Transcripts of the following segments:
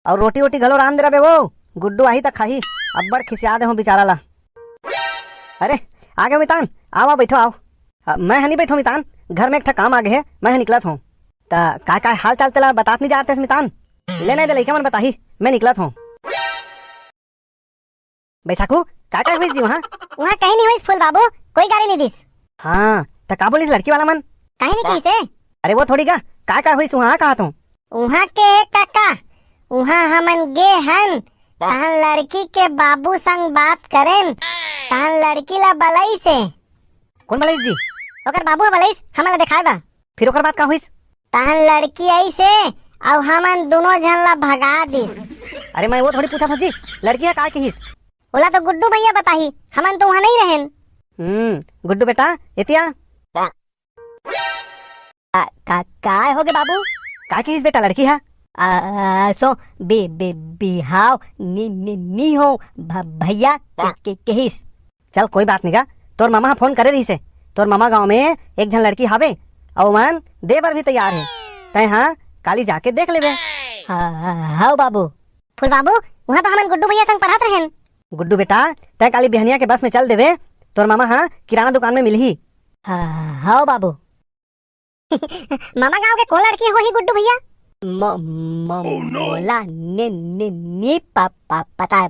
और रोटी वोटी घलो रान दे रहा बे वो गुड्डू आई तक खाही। अब बड़ खिसिया दे हूँ बेचारा ला। अरे आ गए मितान, आओ बैठो आओ। मैं हनी बैठो मितान, घर में एक ठा काम आ गए है, मैं निकलत हूँ। का हाल चाल तेला बतात नहीं जाते मितान, ले नहीं दे लइका मन बताही, मैं निकलत हूँ। बैसाखू का हुई जी वहाँ कहीं नहीं हुई फूल बाबू, कोई गाड़ी नहीं दिस। हाँ तो का बोलिस लड़की वाला मन कहीं नहीं कही से। अरे वो थोड़ी का हुई वहाँ कहा तू वहाँ के काका वहाँ हमन गे हन तहन लड़की के बाबू संग बात करें तहन लड़की ला बलई से। कौन बलैस जी? ओकर बाबू बलईस हमन दिखाए बा। फिर ओकर बात का हुई? तहन लड़की आई से अब हमन दोनों जन ला भगा दिस। अरे मैं वो थोड़ी पूछा था जी, लड़की है का हिस? बोला तो गुड्डू भैया बताही, हमन तो वहाँ नहीं रहें। गुड्डू बेटा इतिया का हो गए बाबू? का हिस बेटा लड़की है? सो बिहाव नी हो भैया के हिस। चल कोई बात नहीं का, तोर मामा फोन करे रही से, तोर मामा गांव में एक जन लड़की हावे और मन दे बर भी तैयार है, तय हाँ काली जाके देख लेबे। हाँ बाबू। फूल बाबू वहाँ तो हमन गुड्डू भैया संग पढ़त रहें। गुड्डू बेटा तय काली बिहनिया के बस में चल देवे, तोर मामा हाँ किराना दुकान में मिलही। हाँ बाबू। मामा गांव के कौन लड़की हो ही गुड्डू भैया? मोला ने पापा पता है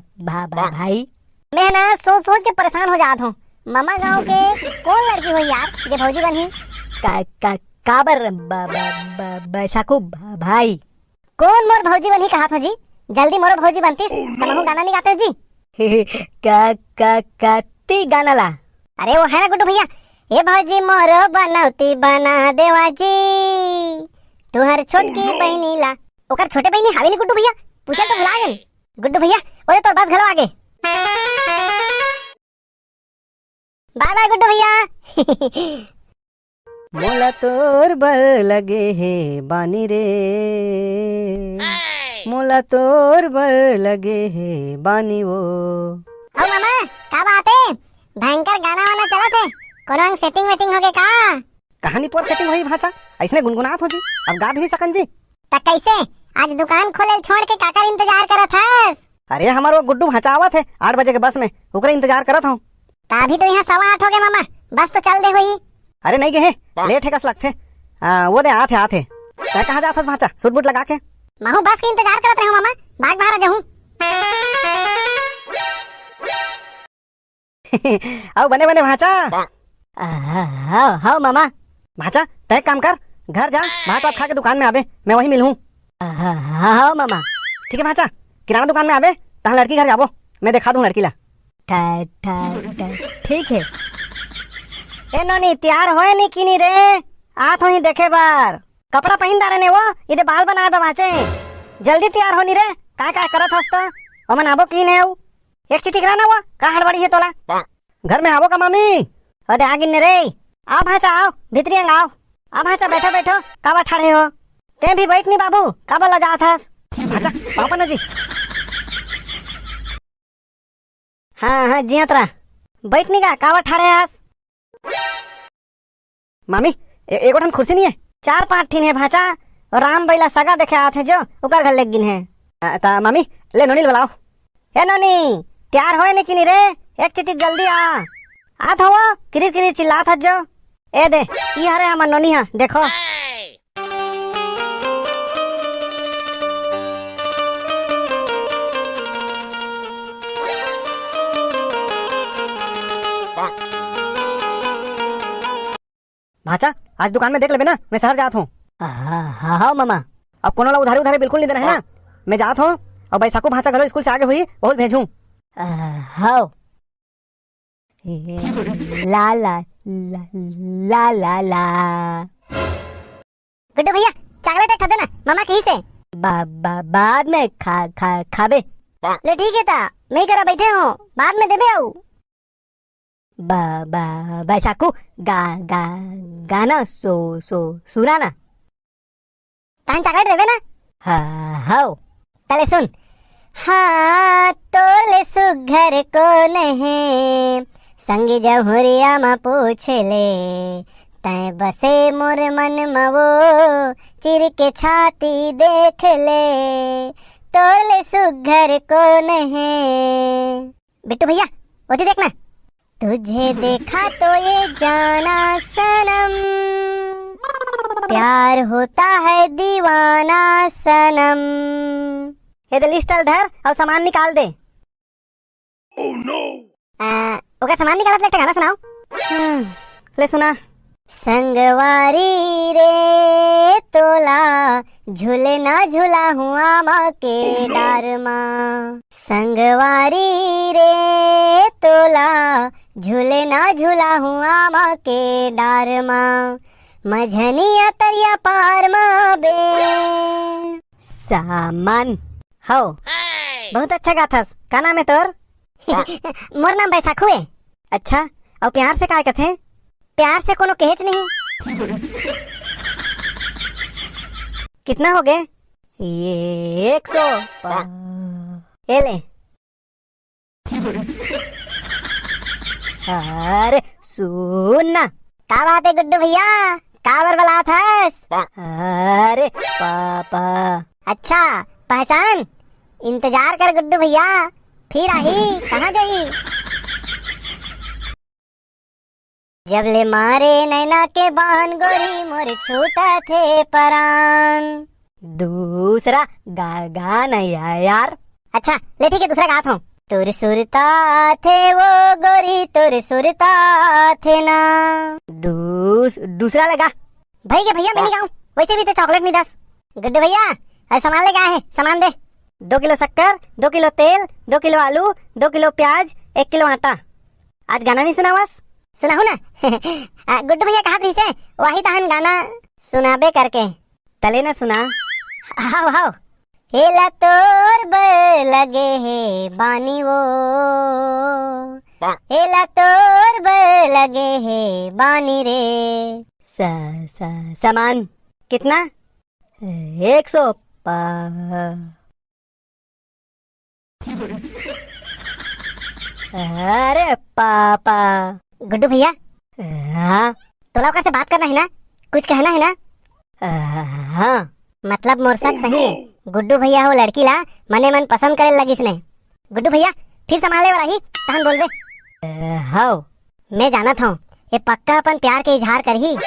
भाई। मैं ना सोच के परेशान हो जाता हूँ। मामा गांव के कौन लड़की हो यार जे भौजी बनी? काबर बैसाखू भाई। कौन मोर भौजी बनी कहा था जी? जल्दी मोर भौजी बनतीस तो गाना नहीं गाते जी। कती गाना ला? अरे वो है ना गुड्डू भैया, ये भौजी मोरो बनौती बना देवा जी, तुहर छोटकी बहनी ला। ओकर छोटे बहनी हावी नहीं गुड्डू भैया, पूछे तो भुला गए। गुड्डू भैया ओए तोर बस घलो आगे। बाय बाय गुड्डू भैया। मोला तोर बर लगे है बानी रे, मोला तोर बर लगे है बानी वो। ओ मामा का बात है? भयंकर गाना वाला चला थे, कोनो सेटिंग वेटिंग हो गए का? कहानी पर सेटिंग हुई भाषा ऐसने गुनगुनात हो जी, अब गा भी नहीं सकन जी। त कैसे आज दुकान खोले छोड़ के काकर इंतजार करत हस? अरे हमारो गुड्डू भाचावत है 8 बजे के बस में, ओकरे इंतजार करत हूँ। अभी तो यहाँ 8:15 हो गए मामा, बस तो चल दे हुई। अरे नहीं गए लेट है कस लगते। वो दे आथे तय कहाँ जात हस भाचा सूट बूट लगा के? महू बस के इंतजार करत रहे मामा, भाग बाहर जाऊं। आओ बने बने भाचा। हाँ मामा। भाचा तय काम कर, घर जा भात वात खा के दुकान में आवे, मैं वही मिलूं। हाँ मामा। ठीक है भाचा, किराना दुकान में आवे तहाँ लड़की घर जाबो, मैं दिखा दूं लड़की ला। ठीक है। ए नोनी तैयार होए नहीं की नहीं रे, आत हो ही देखे बार। कपड़ा पहन दारे ने वो इधे बाल बना दो भाचे, जल्दी तैयार होनी रे। का करत हस तो ओमन आबो की नहीं आऊ? एक चिट्ठी करा ना हुआ का हड़बड़ी है तोला? घर में आवो का मामी? अरे आगिन ने रे, आओ भाचा आओ भीतरी आओ। आ भाचा बैठो बैठो, काबा ठाड़े हो? ते भी बैठ नहीं बाबू, काबा लजा थस? भाचा पापा ना जी। हाँ जी तरा बैठ नहीं का, काबा ठाड़े हस? मामी एक ठन कुर्सी नहीं है, 4-5 ठिन है भाचा, और राम बैला सगा देखे आते जो उकर घर लेग गिन है। ता मामी ले नोनी बुलाओ। ए नोनी तैयार होए नहीं कि नहीं रे, एक चिट्ठी जल्दी आत हो किरी चिल्लात हज जो। ए दे ई हरे हमर नोनी हा देखो। भाचा आज दुकान में देख लेबे ना, मैं शहर जात हूँ। हाँ मामा। अब कोनो ला उधारी बिल्कुल नहीं देना है ना, मैं जात हूँ। और बैसाखू भाचा घलो स्कूल से आगे हुई बहुत भेजूं। हाँ ला ला ला ला ला ला। गुड्डू भैया चॉकलेट खा देना मामा कहीं से। बाद में खाबे। ले ठीक है ता नहीं करा बैठे हो, बाद में देबे आऊ। बैसाखू गाना सुराना तान चॉकलेट देबे ना? हाँ तले सुन। हाँ तोले सुघर को नहीं संगी जहुरिया मा पूछ ले, तय बसे मोर मन मवो चिर के छाती देख ले, तोड़ ले सुघर को नहीं। बिट्टू भैया वो जी देखना। तुझे देखा तो ये जाना सनम, प्यार होता है दीवाना सनम। ये दे लिस्ट धर और सामान निकाल दे। ओके सामान निकाला तो एक गाना सुनाओ। ले सुना। संगवारी रे तोला झूले ना झूला हुआ माँ के डार माँ। संगवारी रे तोला झूले ना झूला हुआ माँ के डार माँ। मझनिया तरिया पार माँ बे। सामान हो बहुत अच्छा गाथस। का नाम है तोर? मोर नाम बैसाखू है। अच्छा और प्यार से काय कथे? प्यार से कोनो कहेच नहीं। कितना हो गए? ये 100। ये ले। अरे सुनना। का बात है गुड्डू भैया, काबर बला थस? अरे पापा। अच्छा पहचान, इंतजार कर गुड्डू भैया, फिर आई कहाँ गई? जब ले मारे नैना के बान गोरी मोर छूटा थे परान। दूसरा गाना यार। अच्छा ले ठीक है, दूसरा गात हूँ। तुर सुरता थे वो गोरी तुर सुरता थे ना। दूसरा लगा। भाई के भैया मैं नहीं गाऊं, वैसे भी तो चॉकलेट नहीं दस। गुड्डू भैया अरे सामान लेके आए हैं, सामान दे। 2 किलो शक्कर, 2 किलो तेल, 2 किलो आलू, 2 किलो प्याज, 1 किलो आटा। आज गाना नहीं सुना बस? सुनाहू ना। गुड्डू भैया कहा थी से वही तहन गाना सुनाबे करके। तले न सुना। हाओ हाओ। हेला तोर बर लगे है बानी वो, हेला तोर बर लगे है बानी रे। सामान कितना? 100। अरे पापा। गुड्डू भैया हाँ तो लौका से बात करना है ना, कुछ कहना है ना? हाँ मतलब मोर शक सही है, गुड्डू भैया हो लड़की ला मने मन पसंद करे लगी इसने। गुड्डू भैया फिर संभाले वाला ही तहन बोलबे। हाँ मैं जाना था ये पक्का अपन प्यार के इजहार कर ही।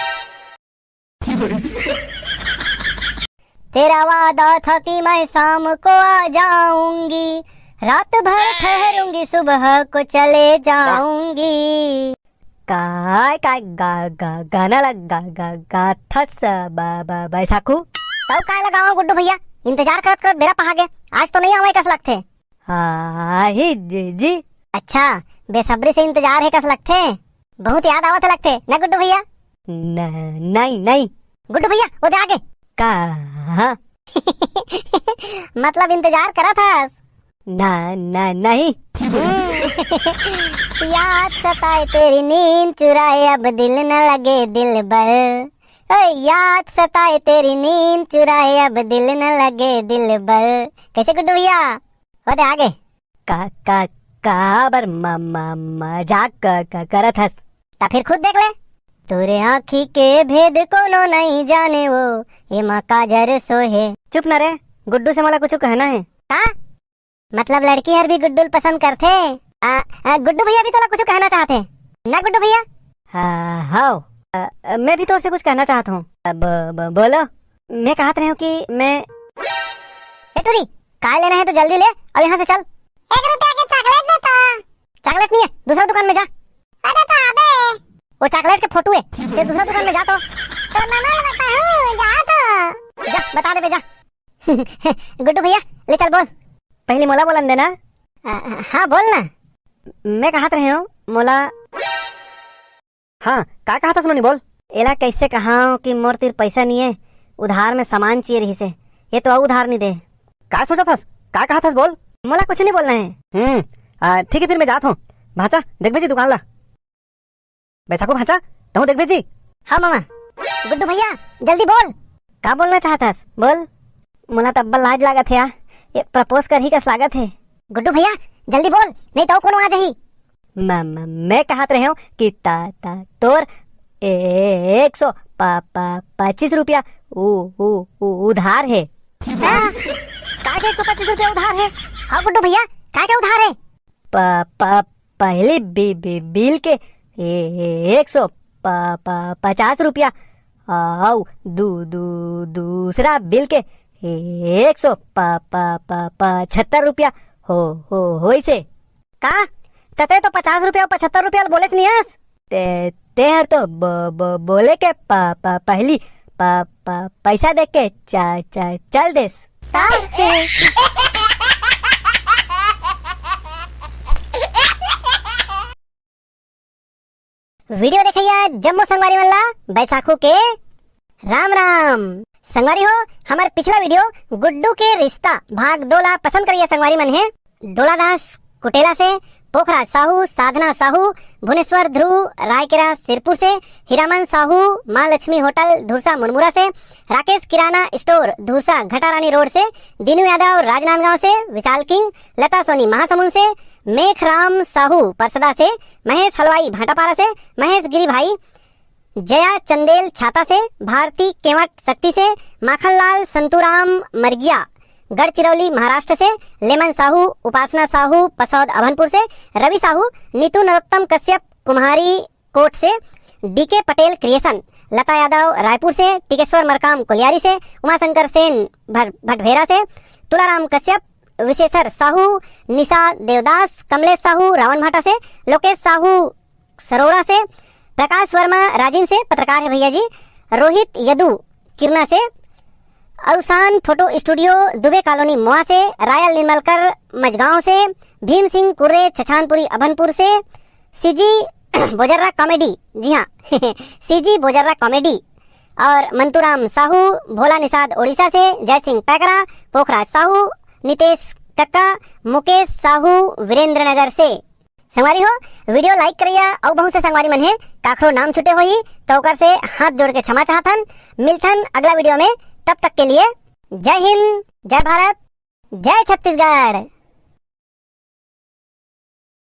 तेरा वादा था कि मैं शाम को आ जाऊंगी, रात भर ठहरूंगी सुबह को चले जाऊंगी। काय गाना लगा थस बैसाखू। तब काय लगाओ गुड्डू भैया, इंतजार करत करत बेरा पहा गए, आज तो नहीं आवे कस लगथे। हाँ ही जी। अच्छा बेसब्री से इंतजार है कस लगथे, बहुत याद आवत लगथे ना गुड्डू भैया? नहीं गुड्डू भैया वो दे आगे का। मतलब इंतजार करा था नहीं। याद सताए तेरी नींद चुराए अब दिल न लगे दिल बर। याद सताए तेरी नींद चुराए अब दिल न लगे दिल बर। कैसे गुड्डू भैया वो दे आगे काबर मजाक करत हस? ता फिर खुद देख ले। तोरे आँखी के भेद कोनो नहीं जाने वो, ये माँ का जर सोहे। चुप न रे, गुड्डू से मला कुछ कहना है। हाँ मतलब लड़की हर भी गुड्डू पसंद करते। गुड्डू भैया भी तो कुछ कहना चाहते ना गुड्डू भैया? हाँ मैं भी तो उससे कुछ कहना चाहता हूँ। बोलो। मैं कहते रही हूँ कि मैं टूरी काय लेना है तो जल्दी ले और यहाँ से चल। 1 रुपया के चॉकलेट दे तो। चॉकलेट नहीं है, दूसरा दुकान में जा। अरे तो अबे वो चॉकलेट के फोटो है, ये दूसरा दुकान में जा तो मामा बताऊं जा तो। जा बता दे बेजा। गुड्डू भैया ले चल बोल। पहले मोला बोलन देना। हाँ बोल ना। मैं कहत रहे हूँ मोला। हाँ का कहता सुनो नहीं बोल। एला कैसे कहा कि मोर तीर पैसा नहीं है, उधार में सामान चाहिए रही से, ये तो उधार नहीं दे। का सोचा थस? का कहा थस बोल? मोला कुछ नहीं बोलना है। ठीक है फिर मैं जात हूँ। भाचा देख भेजी दुकान ला। बैसाखू भाचा तू देख भेजी। हाँ मामा। गुड्डू भैया जल्दी बोल। का बोलना चाहतस बोल। मोला तब्बल लाज लागत है यार, ये प्रपोज कर ही कस लागत है। गुड्डू भैया जल्दी बोल नहीं तो कोनो आ जाही। मैं कहत रहे हूँ कि तोर 125 रुपया उधार है। का के 125 रुपया उधार है? हाँ गुड्डू भैया, का के उधार है? पहले बिल के 150 रुपया और दूसरा बिल के 175 रुपया हो इसे का तते तो 50 रुपया और 75 रुपया बोले नहीं हस? तेहर तो बोले के पहली पैसा दे के चल देस। वीडियो देखिया जम्मू संगवारी वाला बैसाखू के राम राम। संगवारी हो, हमारे पिछला वीडियो गुड्डू के रिश्ता भाग 2 ला पसंद करिए संगवारी मन है। डोलादास कुटेला से, पोखराज साहू, साधना साहू, भुवनेश्वर ध्रुव रायकेरा सिरपुर से, हीरामन साहू माँ लक्ष्मी होटल धुरसा मुनमुरा से, राकेश किराना स्टोर धुरसा घटारानी रोड से, दीनू यादव राजनांदगांव से, विशाल किंग लता सोनी महासमुंद से, मेघराम साहू परसदा से, महेश हलवाई भाटापारा से, महेश गिरी भाई जया चंदेल छाता से, भारती केवट शक्ति से, माखनलाल संतूराम मरगिया गढ़चिरौली महाराष्ट्र से, लेमन साहू उपासना साहू पसौद अभनपुर से, रवि साहू नीतू नरोत्तम कश्यप कुम्हारी कोट से, डीके पटेल क्रिएशन लता यादव रायपुर से, टिकेश्वर मरकाम कोलियारी से, उमाशंकर सेन भटभेरा से, तुलाराम कश्यप विशेषर साहू, निशा देवदास, कमलेश साहू रावणभाटा से, लोकेश साहू सरोरा से, प्रकाश वर्मा राजिम से पत्रकार है भैया जी, रोहित यदु किरना से, अवसान फोटो स्टूडियो दुबे कॉलोनी मोआ से, रायल निर्मलकर मजगांव से, भीम सिंह कुर्रे छछानपुरी अभनपुर से, सीजी बोजर्रा कॉमेडी, जी हाँ सीजी बोजर्रा कॉमेडी और मंतूराम साहू भोला निषाद ओडिशा से, जय सिंह पैकरा पोखराज साहू, नितेश कक्का मुकेश साहू वीरेंद्र नगर से। संगवारी हो, वीडियो लाइक करिया और बहुत से संगवारी मन है काखरो नाम छुटे होई तो ओकर से हाथ जोड़ के क्षमा चाहथन। मिलथन अगला वीडियो में, तब तक के लिए जय हिंद, जय भारत, जय छत्तीसगढ़।